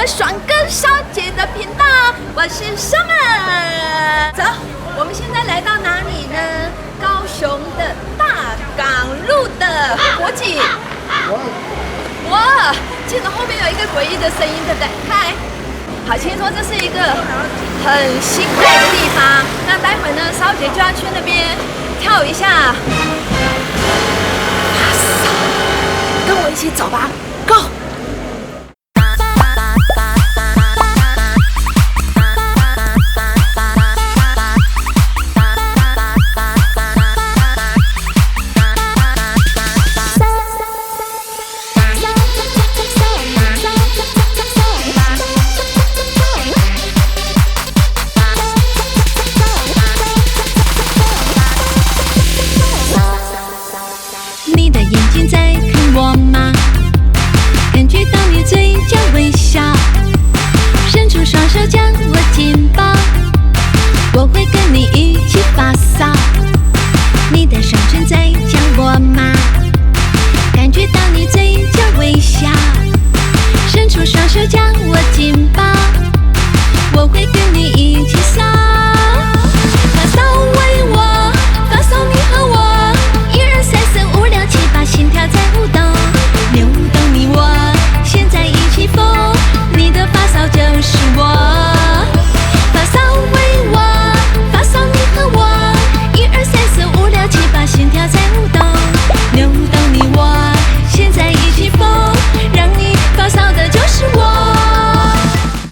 们爽哥小姐的频道，我是 Summer。走，我们现在来到哪里呢？高雄的大港路的火警。哇，记得后面有一个诡异的声音，对不对？嗨，好，听说这是一个很新盖的地方。那待会呢，骚姐就要去那边跳一下。跟我一起走吧。